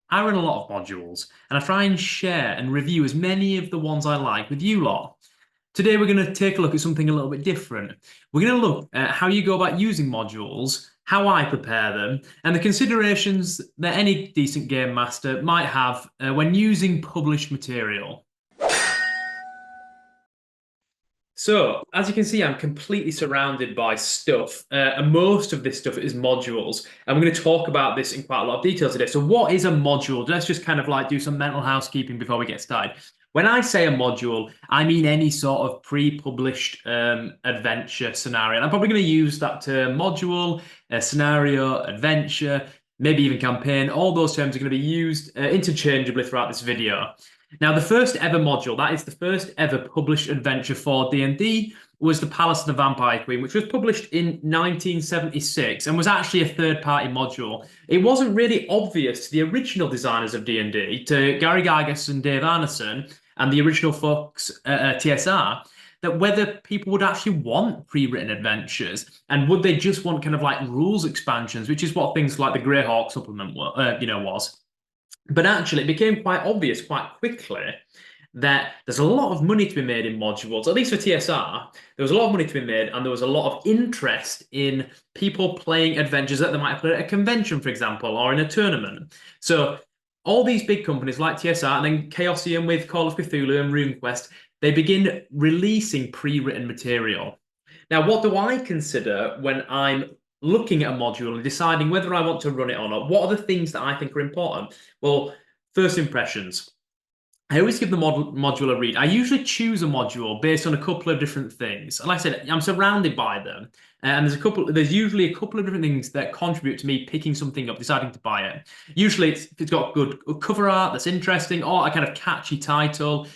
I run a lot of modules, and I try and share and review as many of the ones I like with you lot. Today, we're going to take a look at something a little bit different. We're going to look at how you go about using modules, how I prepare them, and the considerations that any decent game master might have when using published material. So, as you can see, I'm completely surrounded by stuff, and most of this stuff is modules. And we're going to talk about this in quite a lot of detail today. So, what is a module? Let's just kind of like do some mental housekeeping before we get started. When I say a module, I mean any sort of pre-published adventure scenario. And I'm probably going to use that term module, scenario, adventure, maybe even campaign. All those terms are going to be used interchangeably throughout this video. Now, the first ever module, that is the first ever published adventure for D&D, was The Palace of the Vampire Queen, which was published in 1976 and was actually a third-party module. It wasn't really obvious to the original designers of D&D, to Gary Gygax and Dave Arneson, and the original folks at TSR, that whether people would actually want pre-written adventures and would they just want kind of like rules expansions, which is what things like the Greyhawk supplement was. But actually, it became quite obvious quite quickly that there's a lot of money to be made in modules, at least for TSR. There was a lot of money to be made, and there was a lot of interest in people playing adventures that they might have played at a convention, for example, or in a tournament. So all these big companies like TSR and then Chaosium with Call of Cthulhu and RuneQuest, they begin releasing pre-written material. Now, what do I consider when I'm looking at a module and deciding whether I want to run it or not? What are the things that I think are important? Well, first impressions. I always give the module a read. I usually choose a module based on a couple of different things. And like I said, I'm surrounded by them. And there's usually a couple of different things that contribute to me picking something up, deciding to buy it. Usually it's got good cover art that's interesting, or a kind of catchy title.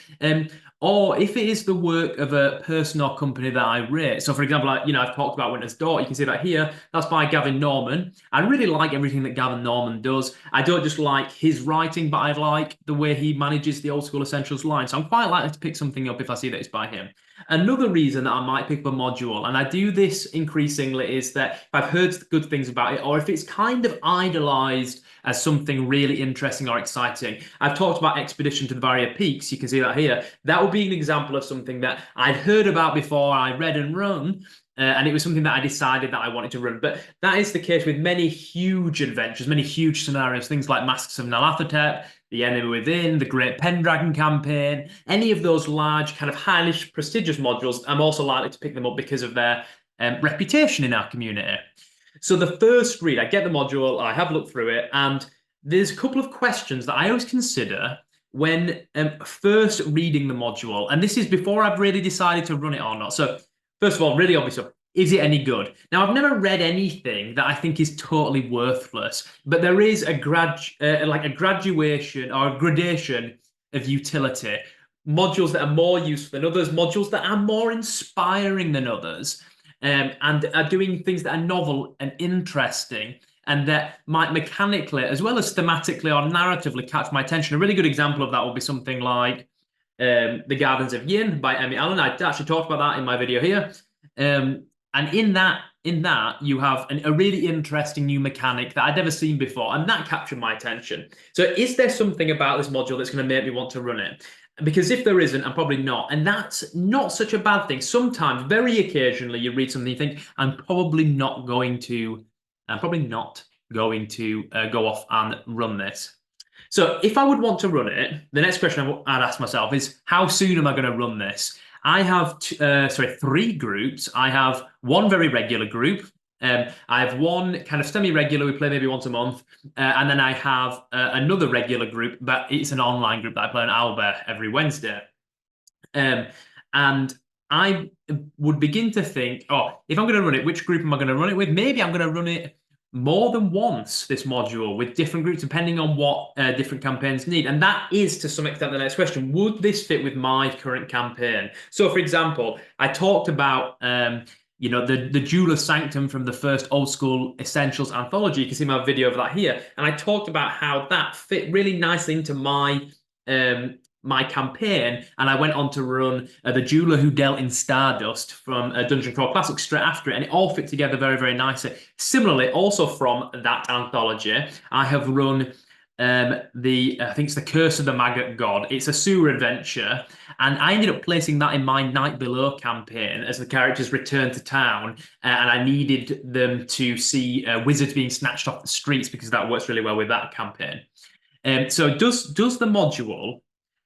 Or if it is the work of a person or company that I rate. So, for example, I've talked about Winter's Daughter. You can see that here. That's by Gavin Norman. I really like everything that Gavin Norman does. I don't just like his writing, but I like the way he manages the Old School Essentials line. So I'm quite likely to pick something up if I see that it's by him. Another reason that I might pick up a module, and I do this increasingly, is that if I've heard good things about it, or if it's kind of idolized as something really interesting or exciting. I've talked about Expedition to the Barrier Peaks. You can see that here. That would be an example of something that I'd heard about before, I read and run, and it was something that I decided that I wanted to run. But that is the case with many huge adventures, many huge scenarios, things like Masks of Nyarlathotep, The Enemy Within, the Great Pendragon campaign, any of those large, kind of highly prestigious modules. I'm also likely to pick them up because of their reputation in our community. So the first read, I get the module, I have looked through it, and there's a couple of questions that I always consider when first reading the module. And this is before I've really decided to run it or not. So first of all, really obvious stuff. Is it any good? Now, I've never read anything that I think is totally worthless, but there is a graduation or a gradation of utility. Modules that are more useful than others, modules that are more inspiring than others, and are doing things that are novel and interesting and that might mechanically, as well as thematically or narratively, catch my attention. A really good example of that would be something like The Gardens of Yin by Emmy Allen. I actually talked about that in my video here. And in that, you have a really interesting new mechanic that I'd never seen before, and that captured my attention. So is there something about this module that's going to make me want to run it? Because if there isn't, I'm probably not. And that's not such a bad thing. Sometimes, very occasionally, you read something, you think, I'm probably not going to go off and run this. So if I would want to run it, the next question I'd ask myself is, how soon am I going to run this? I have three groups. I have one very regular group. I have one kind of semi-regular. We play maybe once a month, and then I have another regular group, but it's an online group that I play on Owlbear every Wednesday. And I would begin to think, oh, if I'm going to run it, which group am I going to run it with? Maybe I'm going to run it more than once, this module, with different groups, depending on what different campaigns need. And that is, to some extent, the next question. Would this fit with my current campaign? So, for example, I talked about the Jewel of Sanctum from the first Old School Essentials anthology. You can see my video of that here. And I talked about how that fit really nicely into my campaign, and I went on to run the Jeweler Who Dealt in Stardust from Dungeon Crawl Classics straight after it, and it all fit together very, very nicely. Similarly, also from that anthology, I have run I think it's the Curse of the Maggot God. It's a sewer adventure, and I ended up placing that in my Night Below campaign as the characters return to town, and I needed them to see wizards being snatched off the streets because that works really well with that campaign. So does the module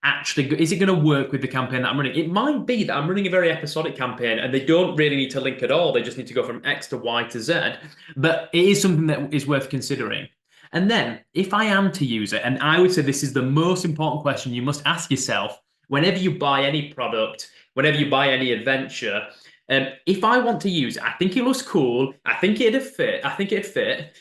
actually is it going to work with the campaign that I'm running? It might be that I'm running a very episodic campaign and they don't really need to link at all. They just need to go from X to Y to Z. But it is something that is worth considering. And then if I am to use it, and I would say this is the most important question you must ask yourself whenever you buy any product, whenever you buy any adventure. If I want to use it, I think it looks cool. I think it'd fit. I think it'd fit.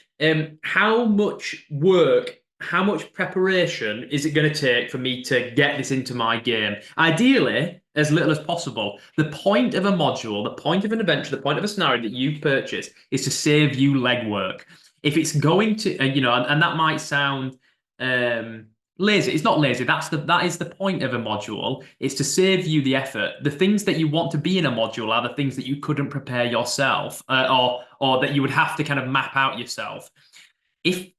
How much work, how much preparation is it going to take for me to get this into my game? Ideally, as little as possible. The point of a module, the point of an adventure, the point of a scenario that you purchase is to save you legwork. If it's going to, and that might sound lazy. It's not lazy. That is the point of a module. It's to save you the effort. The things that you want to be in a module are the things that you couldn't prepare yourself, or that you would have to kind of map out yourself. If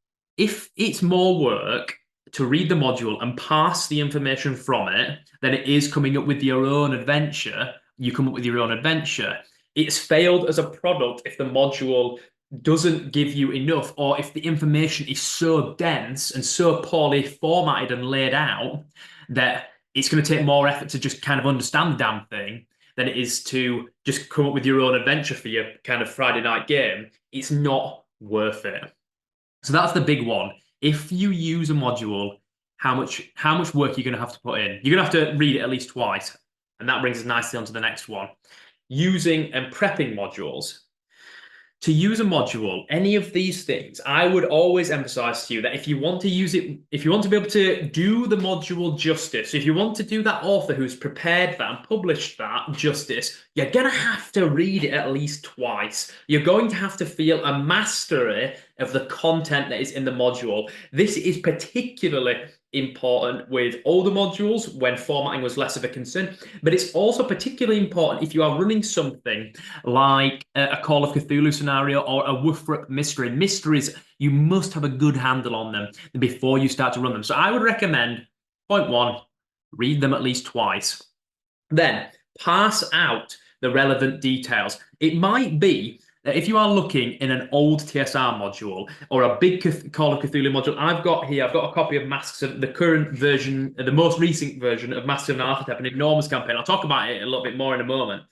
it's more work to read the module and pass the information from it than it is coming up with your own adventure, you come up with your own adventure. It's failed as a product if the module doesn't give you enough, or if the information is so dense and so poorly formatted and laid out that it's going to take more effort to just kind of understand the damn thing than it is to just come up with your own adventure for your kind of Friday night game. It's not worth it. So that's the big one. If you use a module, how much work you're going to have to put in? You're going to have to read it at least twice. And that brings us nicely on to the next one. Using and prepping modules. To use a module, any of these things, I would always emphasize to you that if you want to use it, if you want to be able to do the module justice, if you want to do that author who's prepared that and published that justice, you're going to have to read it at least twice. You're going to have to feel a mastery of the content that is in the module. This is particularly important with older modules when formatting was less of a concern, but it's also particularly important if you are running something like a Call of Cthulhu scenario or a Wolfrup mystery. Mysteries, you must have a good handle on them before you start to run them. So I would recommend, point one, read them at least twice. Then pass out the relevant details. It might be that if you are looking in an old TSR module or a big Call of Cthulhu module, I've got a copy of Masks of the current version, the most recent version of Masks of Nyarlathotep, an enormous campaign. I'll talk about it a little bit more in a moment.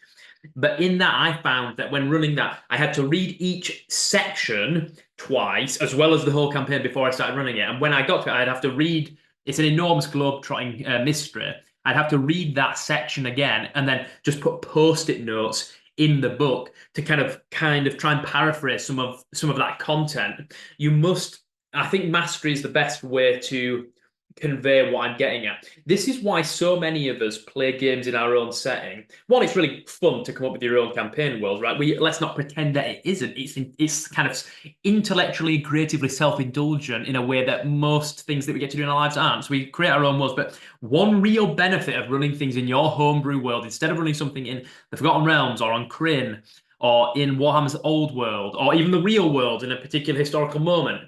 But in that, I found that when running that, I had to read each section twice, as well as the whole campaign before I started running it. And when I got to it, I'd have to read, it's an enormous globe-trotting mystery. I'd have to read that section again and then just put post-it notes in the book to kind of try and paraphrase some of that content. You must, I think mastery is the best way to convey what I'm getting at. This is why so many of us play games in our own setting. One, it's really fun to come up with your own campaign world, right? Let's not pretend that it isn't. It's kind of intellectually, creatively self-indulgent in a way that most things that we get to do in our lives aren't. So we create our own worlds. But one real benefit of running things in your homebrew world, instead of running something in the Forgotten Realms or on Kryn or in Warhammer's old world or even the real world in a particular historical moment,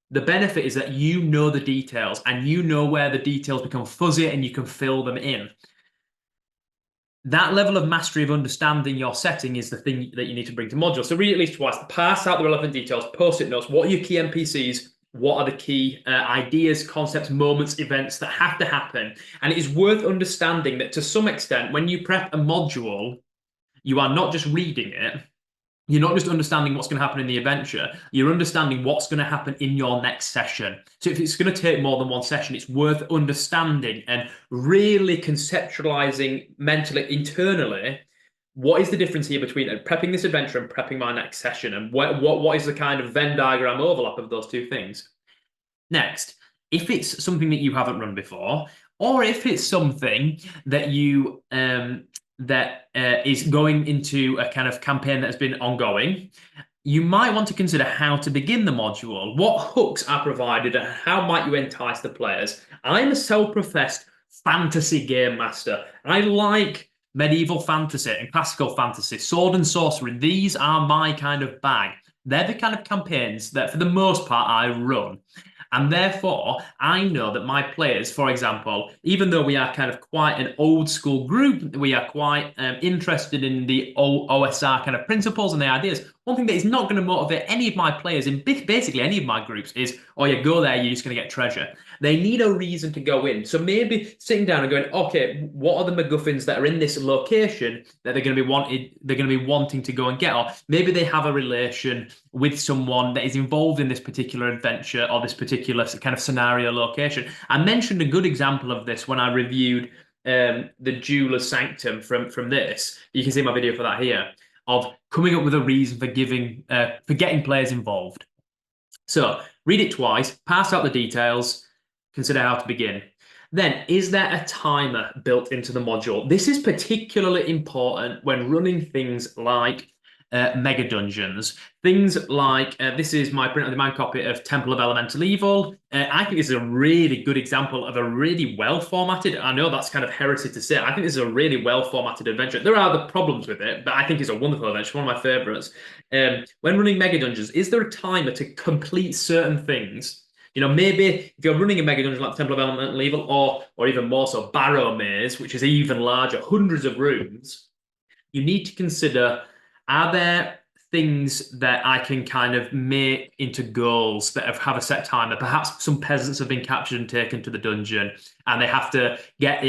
the benefit is that you know the details and you know where the details become fuzzy and you can fill them in. That level of mastery of understanding your setting is the thing that you need to bring to modules. So read at least twice, pass out the relevant details, post-it notes. What are your key NPCs? What are the key ideas, concepts, moments, events that have to happen? And it is worth understanding that to some extent, when you prep a module, you are not just reading it. You're not just understanding what's going to happen in the adventure, you're understanding what's going to happen in your next session. So if it's going to take more than one session, it's worth understanding and really conceptualizing mentally, internally, what is the difference here between prepping this adventure and prepping my next session? And what is the kind of Venn diagram overlap of those two things? Next, if it's something that you haven't run before, or if it's something that you is going into a kind of campaign that's been ongoing, you might want to consider how to begin the module. What hooks are provided and how might you entice the players? I'm a self-professed fantasy game master. I like medieval fantasy and classical fantasy, sword and sorcery. These are my kind of bag. They're the kind of campaigns that, for the most part, I run. And therefore, I know that my players, for example, even though we are kind of quite an old school group, we are quite interested in the OSR kind of principles and the ideas. One thing that is not going to motivate any of my players in basically any of my groups is, oh, you go there, you're just going to get treasure. They need a reason to go in. So maybe sitting down and going, okay, what are the MacGuffins that are in this location that they're going to be wanting to go and get? Or maybe they have a relation with someone that is involved in this particular adventure or this particular kind of scenario location. I mentioned a good example of this when I reviewed the Jeweler's Sanctum from this. You can see my video for that here, of coming up with a reason for getting players involved. So read it twice, pass out the details, consider how to begin. Then, is there a timer built into the module? This is particularly important when running things like mega dungeons. Things like, this is my print on demand copy of Temple of Elemental Evil. I think this is a really good example of a really well formatted, I know that's kind of heresy to say, I think this is a really well formatted adventure. There are other problems with it, but I think it's a wonderful adventure, one of my favorites. When running mega dungeons, is there a timer to complete certain things? You know, maybe if you're running a mega dungeon like Temple of Elemental Evil, or even more so Barrow Maze, which is even larger, hundreds of rooms, you need to consider, are there things that I can kind of make into goals that have a set timer? Perhaps some peasants have been captured and taken to the dungeon, and they have to get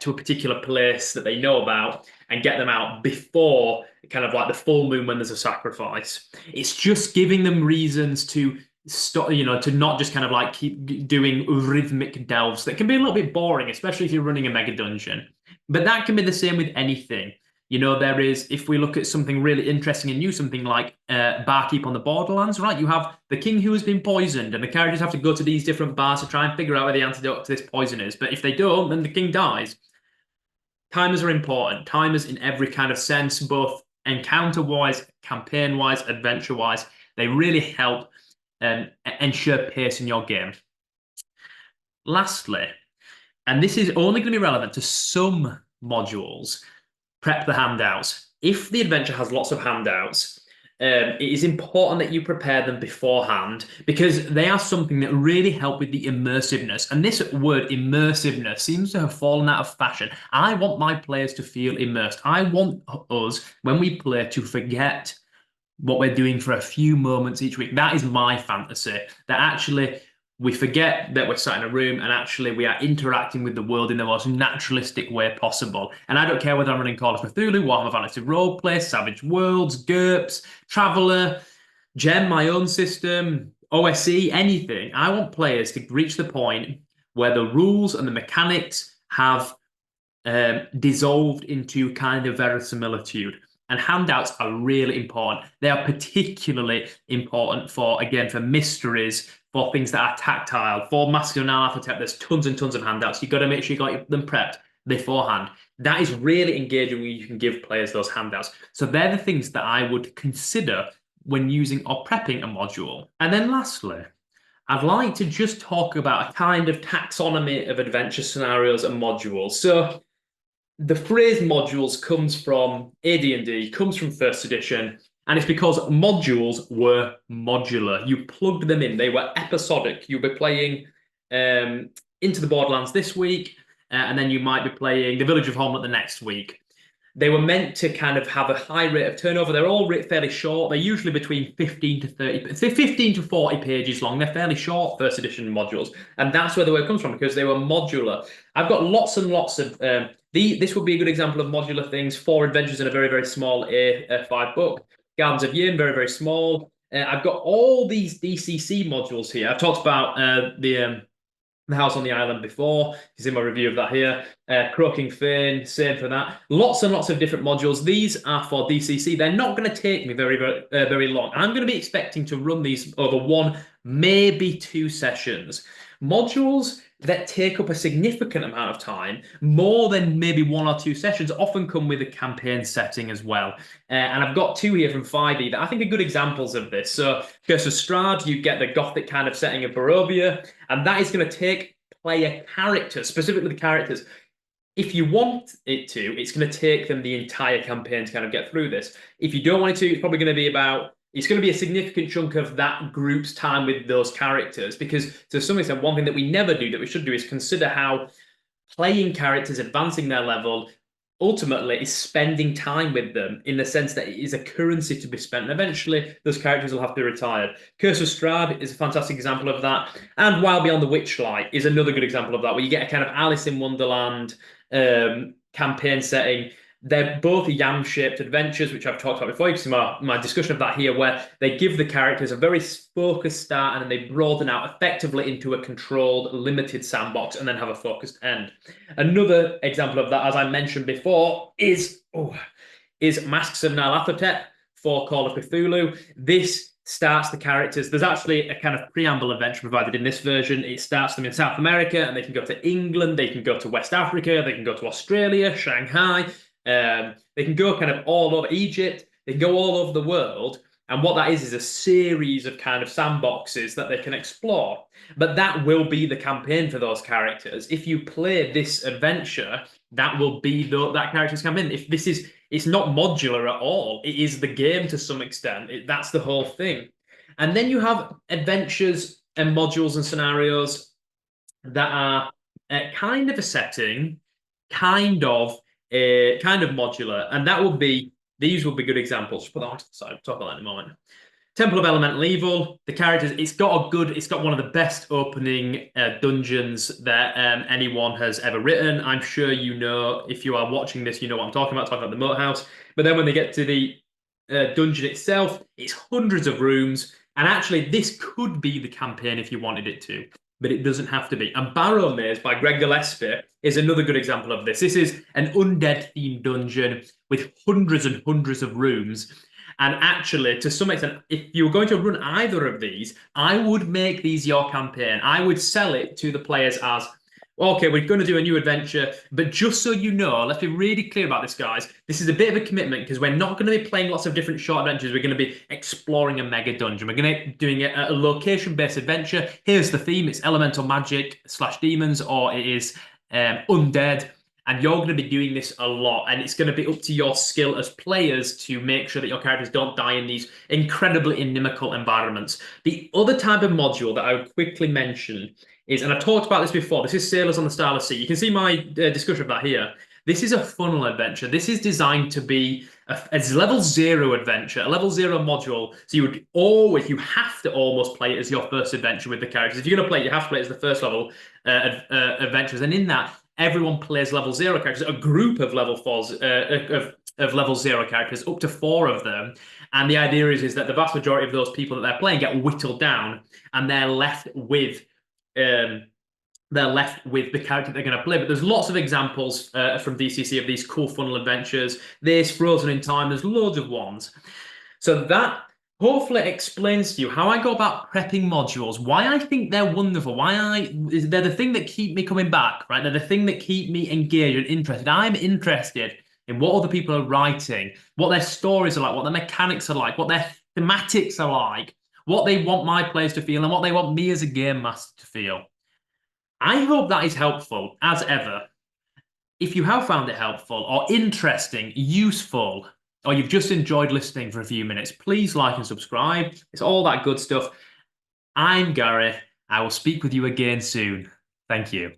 to a particular place that they know about, and get them out before kind of like the full moon when there's a sacrifice. It's just giving them reasons to stop, to not just kind of like keep doing rhythmic delves that can be a little bit boring, especially if you're running a mega dungeon. But that can be the same with anything. There is, if we look at something really interesting and new, something like Barkeep on the Borderlands, right? You have the king who has been poisoned, and the characters have to go to these different bars to try and figure out where the antidote to this poison is. But if they don't, then the king dies. Timers are important. Timers in every kind of sense, both encounter-wise, campaign-wise, adventure-wise. They really help ensure pace in your game. Lastly, and this is only going to be relevant to some modules, prep the handouts. If the adventure has lots of handouts, it is important that you prepare them beforehand, because they are something that really help with the immersiveness. And this word immersiveness seems to have fallen out of fashion. I want my players to feel immersed. I want us, when we play, to forget what we're doing for a few moments each week. That is my fantasy, that actually we forget that we're sat in a room and actually we are interacting with the world in the most naturalistic way possible. And I don't care whether I'm running Call of Cthulhu, Warhammer Fantasy Roleplay, Savage Worlds, GURPS, Traveller, Gem, my own system, OSE, anything. I want players to reach the point where the rules and the mechanics have dissolved into kind of verisimilitude. And handouts are really important. They are particularly important for mysteries, for things that are tactile, for Masculine Archetype. There's tons and tons of handouts. You've got to make sure you got them prepped beforehand. That is really engaging when you can give players those handouts. So they're the things that I would consider when using or prepping a module. And then lastly, I'd like to just talk about a kind of taxonomy of adventure scenarios and modules. So the phrase modules comes from AD&D, comes from first edition, and it's because modules were modular. You plugged them in. They were episodic. You'll be playing Into the Borderlands this week, and then you might be playing The Village of Homelet the next week. They were meant to kind of have a high rate of turnover. They're all fairly short. They're usually between 15 to 40 pages long. They're fairly short first edition modules. And that's where the word comes from, because they were modular. I've got lots and lots of... this would be a good example of modular things. 4 adventures in a very, very small A5 book. Gardens of Yin, very, very small. I've got all these DCC modules here. I've talked about the House on the Island before. You see my review of that here. Croaking Fane, same for that. Lots and lots of different modules. These are for DCC. They're not going to take me very, very, very long. I'm going to be expecting to run these over 1, maybe 2 sessions. Modules that take up a significant amount of time, more than maybe 1 or 2 sessions, often come with a campaign setting as well. And I've got 2 here from 5e that I think are good examples of this. So Curse of Strahd, you get the Gothic kind of setting of Barovia, and that is going to take player characters, specifically the characters. If you want it to, it's going to take them the entire campaign to kind of get through this. If you don't want it to, it's probably going to be about it's going to be a significant chunk of that group's time with those characters, because to some extent, one thing that we never do that we should do is consider how playing characters, advancing their level, ultimately is spending time with them in the sense that it is a currency to be spent. And eventually, those characters will have to be retired. Curse of Strahd is a fantastic example of that. And Wild Beyond the Witchlight is another good example of that, where you get a kind of Alice in Wonderland campaign setting. They're both yam-shaped adventures, which I've talked about before. You can see my discussion of that here, where they give the characters a very focused start and then they broaden out effectively into a controlled, limited sandbox and then have a focused end. Another example of that, as I mentioned before, is Masks of Nyarlathotep for Call of Cthulhu. This starts the characters. There's actually a kind of preamble adventure provided in this version. It starts them in South America, and they can go to England, they can go to West Africa, they can go to Australia, Shanghai. They can go kind of all over Egypt. They can go all over the world. And what that is a series of kind of sandboxes that they can explore. But that will be the campaign for those characters. If you play this adventure, that will be that character's campaign. It's not modular at all. It is the game to some extent. That's the whole thing. And then you have adventures and modules and scenarios that are kind of a setting, kind of modular, and these will be good examples. Put that on to the side. Talk about that in a moment. Temple of Elemental Evil. The characters. It's got one of the best opening dungeons that anyone has ever written. I'm sure you know, if you are watching this, you know what I'm talking about. Talking about the Moat House. But then when they get to the dungeon itself, it's hundreds of rooms, and actually this could be the campaign if you wanted it to. But it doesn't have to be. And Barrow Maze by Greg Gillespie is another good example of this. This is an undead-themed dungeon with hundreds and hundreds of rooms. And actually, to some extent, if you were going to run either of these, I would make these your campaign. I would sell it to the players as, okay, we're going to do a new adventure, but just so you know, let's be really clear about this, guys. This is a bit of a commitment because we're not going to be playing lots of different short adventures. We're going to be exploring a mega dungeon. We're going to be doing a location-based adventure. Here's the theme. It's elemental magic / demons, or it is undead. And you're going to be doing this a lot. And it's going to be up to your skill as players to make sure that your characters don't die in these incredibly inimical environments. The other type of module that I would quickly mention is, and I've talked about this before, this is Sailors on the Starless Sea. You can see my discussion of that here. This is a funnel adventure. This is designed to be a level 0 adventure, a level 0 module. So you have to almost play it as your first adventure with the characters. If you're going to play it, you have to play it as the first level adventures. And in that, everyone plays level 0 characters, a group of level 4s, of level 0 characters, up to 4 of them. And the idea is that the vast majority of those people that they're playing get whittled down, and they're left with the character they're going to play. But there's lots of examples from DCC of these cool funnel adventures. This, Frozen in Time, there's loads of ones. So that hopefully explains to you how I go about prepping modules, why I think they're wonderful, they're the thing that keep me coming back, right? They're the thing that keep me engaged and interested. I'm interested in what other people are writing, what their stories are like, what their mechanics are like, what their thematics are like, what they want my players to feel, and what they want me as a game master to feel. I hope that is helpful, as ever. If you have found it helpful or interesting, useful, or you've just enjoyed listening for a few minutes, please like and subscribe. It's all that good stuff. I'm Gary. I will speak with you again soon. Thank you.